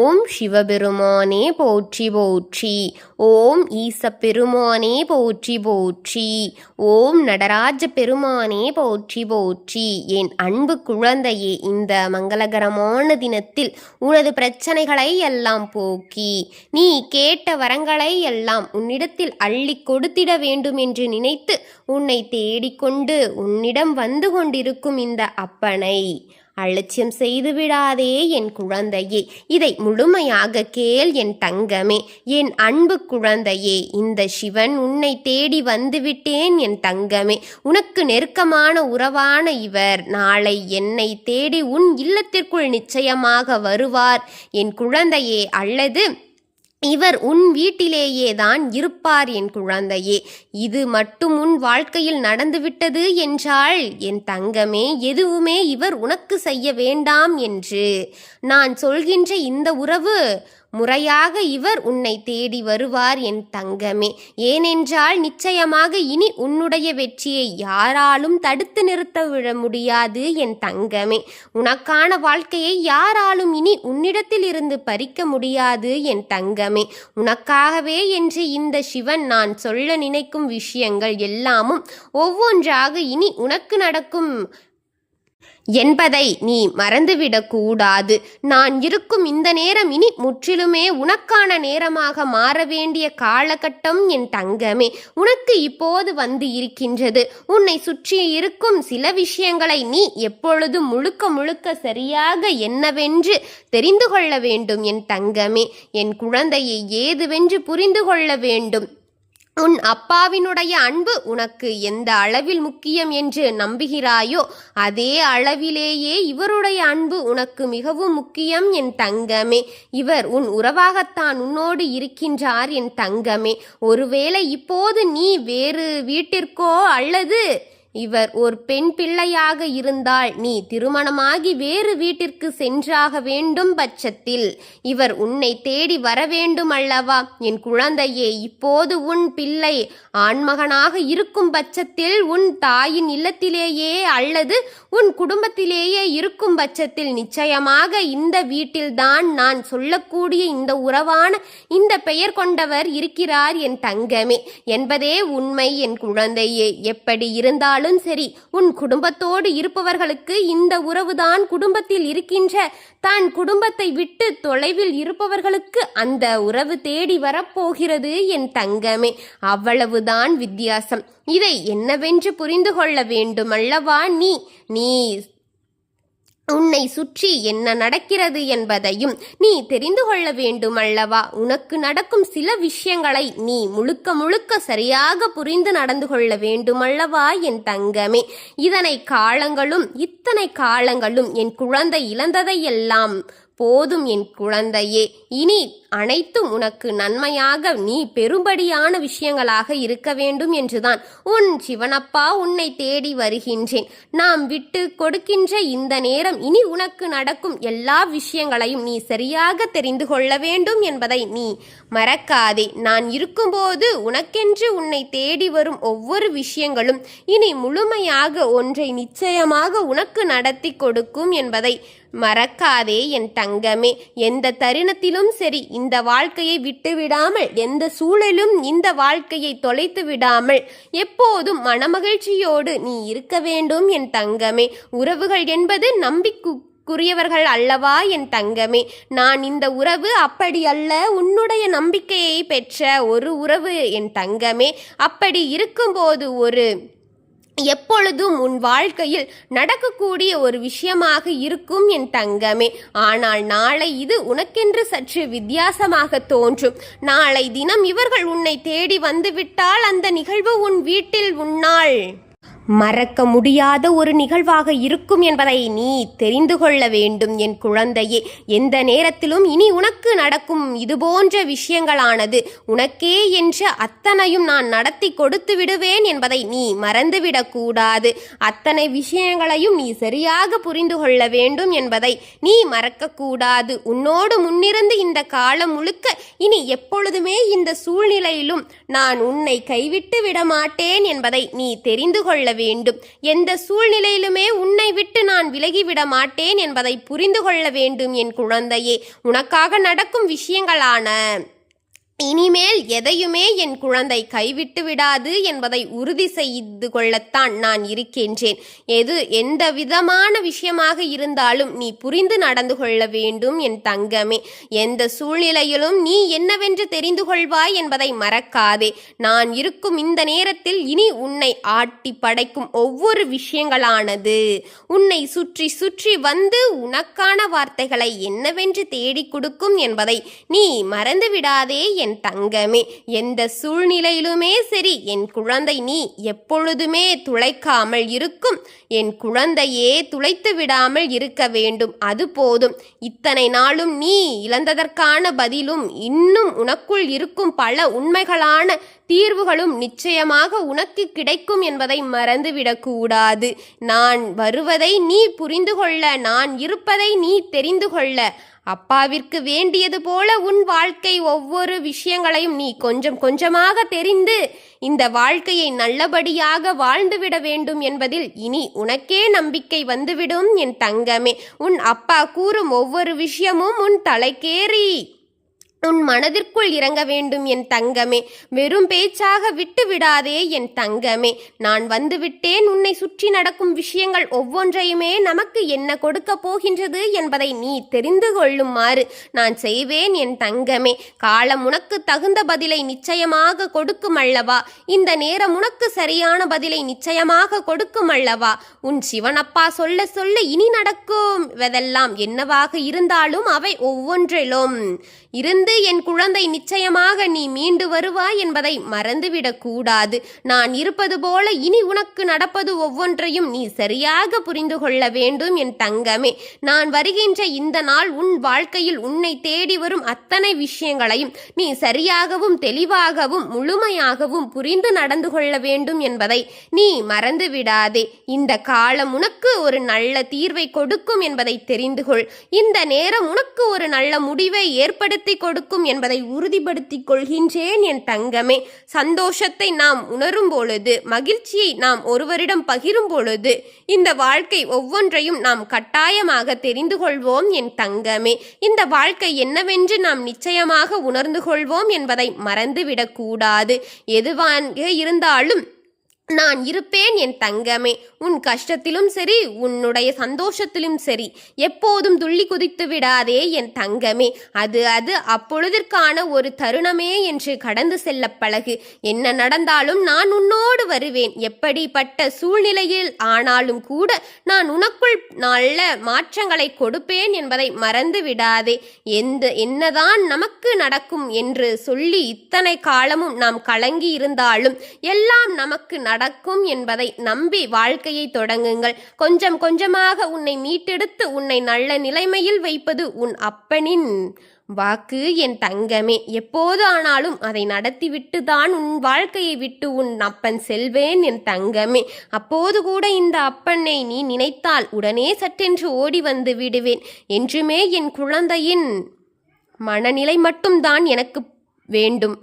ஓம் சிவபெருமானே போற்றி போற்றி. ஓம் ஈசப்பெருமானே போற்றி போற்றி. ஓம் நடராஜ பெருமானே போற்றி போற்றி. என் அன்பு குழந்தையே, இந்த மங்களகரமான தினத்தில் உனது பிரச்சனைகளை எல்லாம் போக்கி நீ கேட்ட வரங்களை எல்லாம் உன்னிடத்தில் அள்ளி கொடுத்திட வேண்டும் என்று நினைத்து உன்னை தேடிக்கொண்டு உன்னிடம் வந்து கொண்டிருக்கும் இந்த அப்பனை அலட்சியம் செய்து விடாதே என் குழந்தையே. இதை முழுமையாக கேள் என் தங்கமே, என் அன்பு குழந்தையே. இந்த சிவன் உன்னை தேடி வந்துவிட்டேன் என் தங்கமே. உனக்கு நெருக்கமான உறவான இவர் நாளை என்னை தேடி உன் இல்லத்திற்குள் நிச்சயமாக வருவார் என் குழந்தையே. அல்லது இவர் உன் வீட்டிலேயே தான் இருப்பார் என் குழந்தையே. இது மட்டும் உன் வாழ்க்கையில் நடந்துவிட்டது என்றால் என் தங்கமே, எதுவுமே இவர் உனக்கு செய்ய வேண்டாம் என்று நான் சொல்கின்ற இந்த உறவு முறையாக இவர் உன்னை தேடி வருவார் என் தங்கமே. ஏனென்றால் நிச்சயமாக இனி உன்னுடைய வெற்றியை யாராலும் தடுத்து நிறுத்த முடியாது என் தங்கமே. உனக்கான வாழ்க்கையை யாராலும் இனி உன்னிடத்தில் இருந்து பறிக்க முடியாது என் தங்கமே. உனக்காகவே என்று இந்த சிவன் நான் சொல்ல நினைக்கும் விஷயங்கள் எல்லாமும் ஒவ்வொன்றாக இனி உனக்கு நடக்கும் என்பதை நீ மறந்துவிடக்கூடாது. நான் இருக்கும் இந்த நேரம் இனி முற்றிலுமே உனக்கான நேரமாக மாற வேண்டிய காலகட்டம் என் தங்கமே. உனக்கு இப்போது வந்து இருக்கின்றது. உன்னை சுற்றி இருக்கும் சில விஷயங்களை நீ எப்பொழுதும் முழுக்க முழுக்க சரியாக என்னவென்று தெரிந்து கொள்ள வேண்டும் என் தங்கமே. என் குழந்தையை ஏதுவென்று புரிந்து கொள்ள வேண்டும். உன் அப்பாவினுடைய அன்பு உனக்கு எந்த அளவில் முக்கியம் என்று நம்புகிறாயோ அதே அளவிலேயே இவருடைய அன்பு உனக்கு மிகவும் முக்கியம் என் தங்கமே. இவர் உன் உறவாகத்தான் உன்னோடு இருக்கின்றார் என் தங்கமே. ஒருவேளை இப்போது நீ வேறு வீட்டிற்கோ அல்லது இவர் ஒரு பெண் பிள்ளையாக இருந்தால் நீ திருமணமாகி வேறு வீட்டிற்கு சென்றாக வேண்டும் பட்சத்தில் இவர் உன்னை தேடி வர வேண்டும் அல்லவா என் குழந்தையே. இப்போது உன் பிள்ளை ஆண்மகனாக இருக்கும் பட்சத்தில் உன் தாயின் இல்லத்திலேயே அல்லது உன் குடும்பத்திலேயே இருக்கும் பட்சத்தில் நிச்சயமாக இந்த வீட்டில்தான் நான் சொல்லக்கூடிய இந்த உறவான இந்த பெயர் கொண்டவர் இருக்கிறார் என் தங்கமே என்பதே உண்மை என் குழந்தையே. எப்படி இருந்தாலும் சரி, உன் குடும்பத்தோடு இருப்பவர்களுக்கு இந்த உறவுதான் குடும்பத்தில் இருக்கின்ற தான் குடும்பத்தை விட்டு தொலைவில் இருப்பவர்களுக்கு அந்த உறவு தேடி வரப்போகிறது என் தங்கமே. அவ்வளவுதான் வித்தியாசம். இதை என்னவென்று புரிந்து கொள்ள வேண்டும் அல்லவா நீ உன்னை சுற்றி என்ன நடக்கிறது என்பதையும் நீ தெரிந்து கொள்ள வேண்டும் அல்லவா. உனக்கு நடக்கும் சில விஷயங்களை நீ முழுக்க முழுக்க சரியாக புரிந்து நடந்து கொள்ள வேண்டும் அல்லவா என் தங்கமே. இத்தனை காலங்களும் என் குழந்தை இழந்ததையெல்லாம் போதும் என் குழந்தையே. இனி அனைத்தும் உனக்கு நன்மையாக நீ பெரும்படியான விஷயங்களாக இருக்க வேண்டும் என்றுதான் உன் சிவனப்பா உன்னை தேடி வருகின்றேன். நாம் விட்டு கொடுக்கின்ற இந்த நேரம் இனி உனக்கு நடக்கும் எல்லா விஷயங்களையும் நீ சரியாக தெரிந்து கொள்ள வேண்டும் என்பதை நீ மறக்காதே. நான் இருக்கும்போது உனக்கென்று உன்னை தேடி வரும் ஒவ்வொரு விஷயங்களும் இனி முழுமையாக ஒன்றை நிச்சயமாக உனக்கு நடத்தி கொடுக்கும் என்பதை மறக்காதே என் தங்கமே. எந்த தருணத்திலும் சரி இந்த வாழ்க்கையை விட்டுவிடாமல், எந்த சூழலும் இந்த வாழ்க்கையை தொலைத்து விடாமல் எப்போதும் மனமகிழ்ச்சியோடு நீ இருக்க வேண்டும் என் தங்கமே. உறவுகள் என்பது நம்பிக்கைக்குரியவர்கள் அல்லவா என் தங்கமே. நான் இந்த உறவு அப்படி அல்ல, உன்னுடைய நம்பிக்கையை பெற்ற ஒரு உறவு என் தங்கமே. அப்படி இருக்கும்போது எப்பொழுதும் உன் வாழ்க்கையில் நடக்கக்கூடிய ஒரு விஷயமாக இருக்கும் என் தங்கமே. ஆனால் நாளை இது உனக்கென்று சற்று வித்தியாசமாக தோன்றும். நாளை தினம் இவர்கள் உன்னை தேடி வந்துவிட்டால் அந்த நிகழ்வு உன் வீட்டில் உன்னால் மறக்க முடியாத ஒரு நிகழ்வாக இருக்கும் என்பதை நீ தெரிந்து கொள்ள வேண்டும் என் குழந்தையே. எந்த நேரத்திலும் இனி உனக்கு நடக்கும் இதுபோன்ற விஷயங்களானது உனக்கே என்ற அத்தனையும் நான் நடத்தி கொடுத்து விடுவேன் என்பதை நீ மறந்துவிடக்கூடாது. அத்தனை விஷயங்களையும் நீ சரியாக புரிந்து கொள்ள வேண்டும் என்பதை நீ மறக்கக்கூடாது. உன்னோடு முன்னிருந்து இந்த காலம் முழுக்க இனி எப்பொழுதுமே இந்த சூழ்நிலையிலும் நான் உன்னை கைவிட்டு விட மாட்டேன் என்பதை நீ தெரிந்து கொள்ள வேண்டும். எந்த சூழ்நிலையிலுமே உன்னை விட்டு நான் விலகிவிட மாட்டேன் என்பதை புரிந்து கொள்ள வேண்டும் என் குழந்தையே. உனக்காக நடக்கும் விஷயங்களான இனிமேல் எதையுமே என் குழந்தை கைவிட்டு விடாது என்பதை உறுதி செய்து கொள்ளத்தான் நான் இருக்கின்றேன். எந்த விதமான விஷயமாக இருந்தாலும் நீ புரிந்து நடந்து கொள்ள வேண்டும் என் தங்கமே. எந்த சூழ்நிலையிலும் நீ என்னவென்று தெரிந்து கொள்வாய் என்பதை மறக்காதே. நான் இருக்கும் இந்த நேரத்தில் இனி உன்னை ஆட்டி படைக்கும் ஒவ்வொரு விஷயங்களானது உன்னை சுற்றி சுற்றி வந்து உனக்கான வார்த்தைகளை என்னவென்று தேடி கொடுக்கும் என்பதை நீ மறந்து விடாதே என் தங்கமே. எந்த சூழ்நிலையிலுமே சரி என் குழந்தை நீ எப்பொழுதுமே துளைக்காமல் இருக்கும். என் குழந்தையே துளைத்து விடாமல் இருக்க வேண்டும். அது போதும். இத்தனை நாளும் நீ இழந்ததற்கான பதிலும் இன்னும் உனக்குள் இருக்கும் பல உண்மைகளான தீர்வுகளும் நிச்சயமாக உனக்கு கிடைக்கும் என்பதை மறந்துவிடக்கூடாது. நான் வருவதை நீ புரிந்து கொள்ள, நான் இருப்பதை நீ தெரிந்து கொள்ள, அப்பாவிற்கு வேண்டியது போல உன் வாழ்க்கை ஒவ்வொரு விஷயங்களையும் நீ கொஞ்சம் கொஞ்சமாக தெரிந்து இந்த வாழ்க்கையை நல்லபடியாக வாழ்ந்துவிட வேண்டும் என்பதில் இனி உனக்கே நம்பிக்கை வந்துவிடும் என் தங்கமே. உன் அப்பா கூறும் ஒவ்வொரு விஷயமும் உன் தலைக்கேறி உன் மனதிற்குள் இறங்க வேண்டும் என் தங்கமே. வெறும் பேச்சாக விட்டு விடாதே என் தங்கமே. நான் வந்துவிட்டேன். உன்னை சுற்றி நடக்கும் விஷயங்கள் ஒவ்வொன்றையுமே நமக்கு என்ன கொடுக்க போகின்றது என்பதை நீ தெரிந்து கொள்ளுமாறு நான் செய்வேன் என் தங்கமே. காலம் உனக்கு தகுந்த பதிலை நிச்சயமாக கொடுக்கும் அல்லவா? இந்த நேரம் உனக்கு சரியான பதிலை நிச்சயமாக கொடுக்கும் அல்லவா? உன் சிவனப்பா சொல்ல சொல்ல இனி நடக்கும் வெதெல்லாம் என்னவாக இருந்தாலும் அவை ஒவ்வொன்றிலும் இருந்து என் குழந்தை நிச்சயமாக நீ மீண்டு வருவாய் என்பதை மறந்துவிடக் கூடாது. நான் இருப்பது போல இனி உனக்கு நடப்பது ஒவ்வொன்றையும் நீ சரியாக புரிந்து கொள்ள வேண்டும் என் தங்கமே. நான் வருகின்ற இந்த நாள் உன் வாழ்க்கையில் உன்னை தேடி வரும் அத்தனை விஷயங்களையும் நீ சரியாகவும் தெளிவாகவும் முழுமையாகவும் புரிந்து நடந்து கொள்ள வேண்டும் என்பதை நீ மறந்து விடாதே. இந்த காலம் உனக்கு ஒரு நல்ல தீர்வை கொடுக்கும் என்பதை தெரிந்து கொள். இந்த நேரம் உனக்கு ஒரு நல்ல முடிவை ஏற்படுத்தி கொடுக்கும் என்பதை உறுதிப்படுத்திக் கொள்கின்றேன் என் தங்கமே. சந்தோஷத்தை நாம் உணரும் பொழுது, மகிழ்ச்சியை நாம் ஒருவரிடம் பகிரும் பொழுது இந்த வாழ்க்கை ஒவ்வொன்றையும் நாம் கட்டாயமாக தெரிந்து கொள்வோம் என் தங்கமே. இந்த வாழ்க்கை என்னவென்று நாம் நிச்சயமாக உணர்ந்து கொள்வோம் என்பதை மறந்துவிடக்கூடாது. எதுவாக இருந்தாலும் நான் இருப்பேன் என் தங்கமே. உன் கஷ்டத்திலும் சரி, உன்னுடைய சந்தோஷத்திலும் சரி, எப்போதும் துள்ளி குதித்து விடாதே என் தங்கமே. அது அப்பொழுதிற்கான ஒரு தருணமே என்று கடந்து செல்ல பழகு. என்ன நடந்தாலும் நான் உன்னோடு வருவேன். எப்படிப்பட்ட சூழ்நிலையில் ஆனாலும் கூட நான் உனக்குள் நல்ல மாற்றங்களை கொடுப்பேன் என்பதை மறந்து விடாதே. என்னதான் நமக்கு நடக்கும் என்று சொல்லி இத்தனை காலமும் நாம் கலங்கி இருந்தாலும் எல்லாம் நமக்கு நடக்கும் என்பதை நம்பி வாழ்க்கையை தொடங்குங்கள். கொஞ்சம் கொஞ்சமாக உன்னை மீட்டெடுத்து உன்னை நல்ல நிலைமையில் வைப்பது உன் அப்பனின் வாக்கு என் தங்கமே. எப்போது ஆனாலும் அதை நடத்திவிட்டு தான் உன் வாழ்க்கையை விட்டு உன் அப்பன் செல்வேன் என் தங்கமே. அப்போது கூட இந்த அப்பனை நீ நினைத்தால் உடனே சட்டென்று ஓடி வந்து விடுவேன். என்றுமே என் குழந்தையின் மனநிலை மட்டும்தான் எனக்கு வேண்டும்.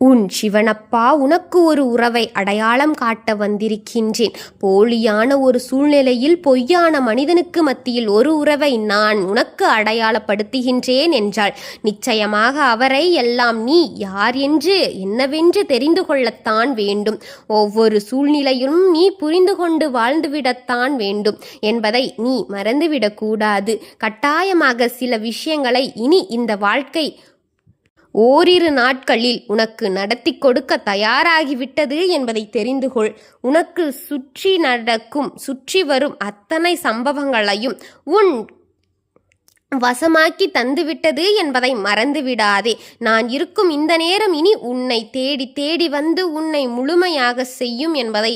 உன் சிவனப்பா உனக்கு ஒரு உறவை அடையாளம் காட்ட வந்திருக்கின்றேன். போலியான ஒரு சூழ்நிலையில் பொய்யான மனிதனுக்கு மத்தியில் ஒரு உறவை நான் உனக்கு அடையாளப்படுத்துகின்றேன் என்றால் நிச்சயமாக அவரை எல்லாம் நீ யார் என்று என்னவென்று தெரிந்து கொள்ளத்தான் வேண்டும். ஒவ்வொரு சூழ்நிலையும் நீ புரிந்து கொண்டு வாழ்ந்துவிடத்தான் வேண்டும் என்பதை நீ மறந்துவிடக்கூடாது. கட்டாயமாக சில விஷயங்களை இனி இந்த வாழ்க்கை ஓரிரு நாட்களில் உனக்கு நடத்தி கொடுக்க தயாராகிவிட்டது என்பதை தெரிந்து கொள். உனக்கு சுற்றி வரும் அத்தனை சம்பவங்களையும் உன் வசமாக்கி தந்துவிட்டது என்பதை மறந்து விடாதே. நான் இருக்கும் இந்த நேரம் இனி உன்னை தேடி தேடி வந்து உன்னை முழுமையாக செய்யும் என்பதை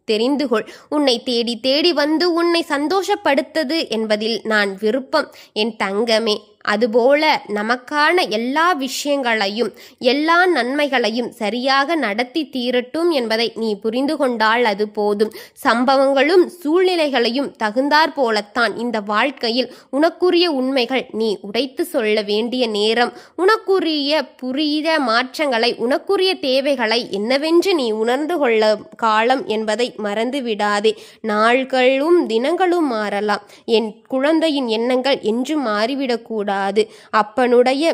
தெரிந்து கொள். உன்னை தேடி தேடி வந்து உன்னை சந்தோஷப்படுத்தது என்பதில் நான் விருப்பம் என் தங்கமே. அதுபோல நமக்கான எல்லா விஷயங்களையும் எல்லா நன்மைகளையும் சரியாக நடத்தி தீரட்டும் என்பதை நீ புரிந்து கொண்டால் அது போதும். சம்பவங்களும் சூழ்நிலைகளையும் தகுந்தாற் போலத்தான் இந்த வாழ்க்கையில் உனக்குரிய உண்மைகள் நீ உடைத்து சொல்ல வேண்டிய நேரம், உனக்குரிய புரிய மாற்றங்களை, உனக்குரிய தேவைகளை என்னவென்று நீ உணர்ந்து கொள்ள காலம் என்பதை மறந்து விடாதே. நாள்களும் தினங்களும் மாறலாம், என் குழந்தையின் எண்ணங்கள் என்றும் மாறிவிடக்கூடாது. அப்பனுடைய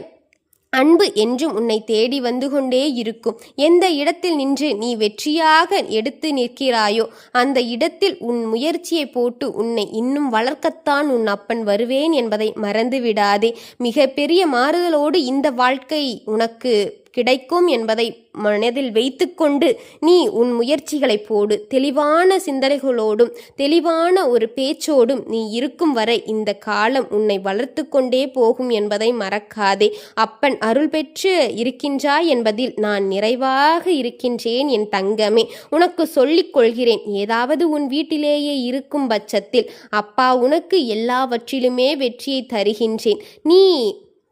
அன்பு என்றும் உன்னை தேடி வந்து கொண்டே இருக்கும். எந்த இடத்தில் நின்று நீ வெற்றியாக எடுத்து நிற்கிறாயோ அந்த இடத்தில் உன் முயற்சியை போட்டு உன்னை இன்னும் வளர்க்கத்தான் உன் அப்பன் வருவேன் என்பதை மறந்து விடாதே. மிகப்பெரிய மாறுதலோடு இந்த வாழ்க்கை உனக்கு கிடைக்கும் என்பதை மனதில் வைத்துக்கொண்டு நீ உன் முயற்சிகளை போடு. தெளிவான சிந்தனைகளோடும் தெளிவான ஒரு பேச்சோடும் நீ இருக்கும் வரை இந்த காலம் உன்னை வளர்த்து கொண்டே போகும் என்பதை மறக்காதே. அப்பன் அருள் பெற்று இருக்கின்றாய் என்பதில் நான் நிறைவாக இருக்கின்றேன் என் தங்கமே. உனக்கு சொல்லிக் கொள்கிறேன், ஏதாவது உன் வீட்டிலேயே இருக்கும் பட்சத்தில் அப்பா உனக்கு எல்லாவற்றிலுமே வெற்றியை தருகின்றேன். நீ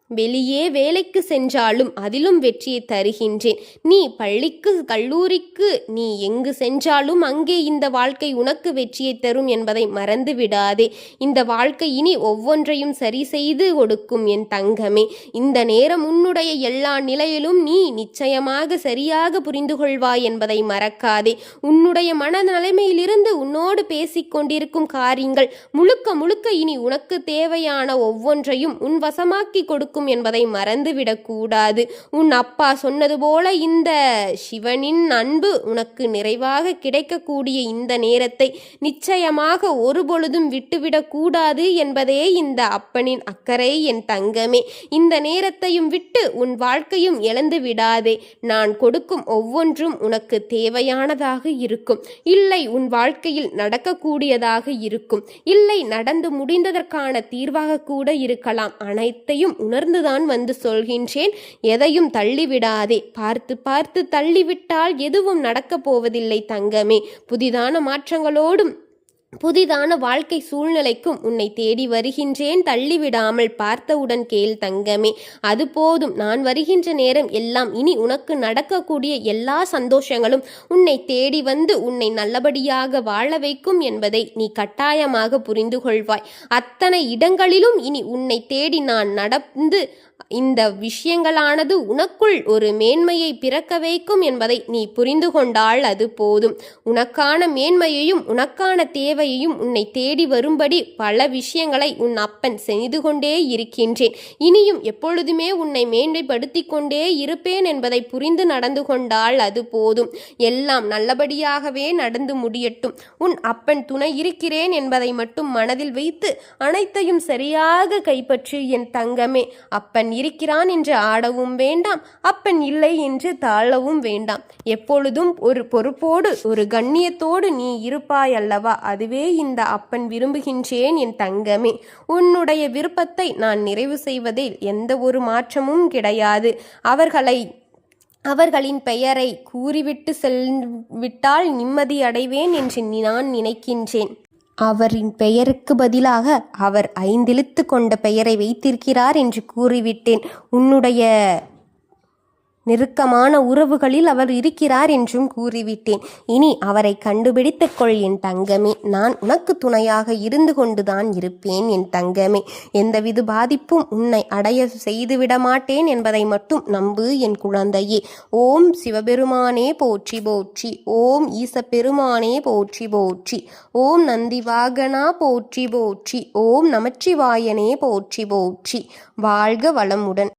வெளியே வேலைக்கு சென்றாலும் அதிலும் வெற்றியை தருகின்றேன். நீ பள்ளிக்கு கல்லூரிக்கு நீ எங்கு சென்றாலும் அங்கே இந்த வாழ்க்கை உனக்கு வெற்றியை தரும் என்பதை மறந்து விடாதே. இந்த வாழ்க்கை இனி ஒவ்வொன்றையும் சரி செய்து கொடுக்கும் என் தங்கமே. இந்த நேரம் உன்னுடைய எல்லா நிலையிலும் நீ நிச்சயமாக சரியாக புரிந்து கொள்வாய் என்பதை மறக்காதே. உன்னுடைய மனநிலைமையிலிருந்து உன்னோடு பேசிக்கொண்டிருக்கும் காரியங்கள் முழுக்க முழுக்க இனி உனக்கு தேவையான ஒவ்வொன்றையும் உன் வசமாக்கி கொடுக்கும் என்பதை மறந்துவிடக்கூடாது. உன் அப்பா சொன்னது போல இந்த சிவனின் அன்பு உனக்கு நிறைவாக கிடைக்கக்கூடிய இந்த நேரத்தை நிச்சயமாக ஒருபொழுதும் விட்டுவிடக்கூடாது என்பதே இந்த அப்பனின் அக்கறை என் தங்கமே. இந்த நேரத்தையும் விட்டு உன் வாழ்க்கையும் இழந்து விடாதே. நான் கொடுக்கும் ஒவ்வொன்றும் உனக்கு தேவையானதாக இருக்கும், இல்லை உன் வாழ்க்கையில் நடக்கக்கூடியதாக இருக்கும், இல்லை நடந்து முடிந்ததற்கான தீர்வாக கூட இருக்கலாம். அனைத்தையும் உணர்ந்துதான் வந்து சொல்கின்றேன். எதையும் தள்ளிவிடாதே. பார்த்து பார்த்து தள்ளிவிட்டால் எதுவும் நடக்கப் போவதில்லை தங்கமே. புதிதான மாற்றங்களோடும் புதிதான வாழ்க்கை சூழ்நிலைக்கும் உன்னை தேடி வருகின்றேன். தள்ளிவிடாமல் பார்த்தவுடன் கேள் தங்கமே. அது போதும். நான் வருகின்ற நேரம் எல்லாம் இனி உனக்கு நடக்கக்கூடிய எல்லா சந்தோஷங்களும் உன்னை தேடி வந்து உன்னை நல்லபடியாக வாழ வைக்கும் என்பதை நீ கட்டாயமாக புரிந்து கொள்வாய். அத்தனை இடங்களிலும் இனி உன்னை தேடி நான் நடந்து இந்த விஷயங்களானது உனக்குள் ஒரு மேன்மையை பிறக்க வைக்கும் என்பதை நீ புரிந்து கொண்டால் அது போதும். உனக்கான மேன்மையையும் உனக்கான தேவையையும் உன்னை தேடி வரும்படி பல விஷயங்களை உன் அப்பன் செய்து கொண்டே இருக்கின்றேன். இனியும் எப்பொழுதுமே உன்னை மேன்மைப்படுத்தி கொண்டே இருப்பேன் என்பதை புரிந்து நடந்து கொண்டால் அது போதும். எல்லாம் நல்லபடியாகவே நடந்து முடியட்டும். உன் அப்பன் துணை இருக்கிறேன் என்பதை மட்டும் மனதில் வைத்து அனைத்தையும் சரியாக கைப்பற்று என் தங்கமே. அப்பன் இருக்கிறான் என்று ஆடவும் வேண்டாம், அப்பன் இல்லை என்று தாழவும் வேண்டாம். எப்பொழுதும் ஒரு பொறுப்போடு ஒரு கண்ணியத்தோடு நீ இருப்பாய் அல்லவா? அதுவே இந்த அப்பன் விரும்புகின்றேன் என் தங்கமே. உன்னுடைய விருப்பத்தை நான் நிறைவு செய்வதில் எந்த ஒரு மாற்றமும் கிடையாது. அவர்களின் பெயரை கூறிவிட்டு செல்விட்டால் நிம்மதி அடைவேன் என்று நான் நினைக்கின்றேன். அவரின் பெயருக்கு பதிலாக அவர் 5 எழுத்து கொண்ட பெயரை வைத்திருக்கிறார் என்று கூறிவிட்டேன். உன்னுடைய நெருக்கமான உறவுகளில் அவர் இருக்கிறார் என்றும் கூறிவிட்டேன். இனி அவரை கண்டுபிடித்துக் கொள் என் தங்கமே. நான் உனக்கு துணையாக இருந்து கொண்டுதான் இருப்பேன் என் தங்கமே. எந்தவித பாதிப்பும் உன்னை அடைய செய்துவிட மாட்டேன் என்பதை மட்டும் நம்பு என் குழந்தையே. ஓம் சிவபெருமானே போற்றி போற்றி. ஓம் ஈசப்பெருமானே போற்றி போற்றி. ஓம் நந்திவாகனா போற்றி போற்றி. ஓம் நமச்சிவாயனே போற்றி போற்றி. வாழ்க வளமுடன்.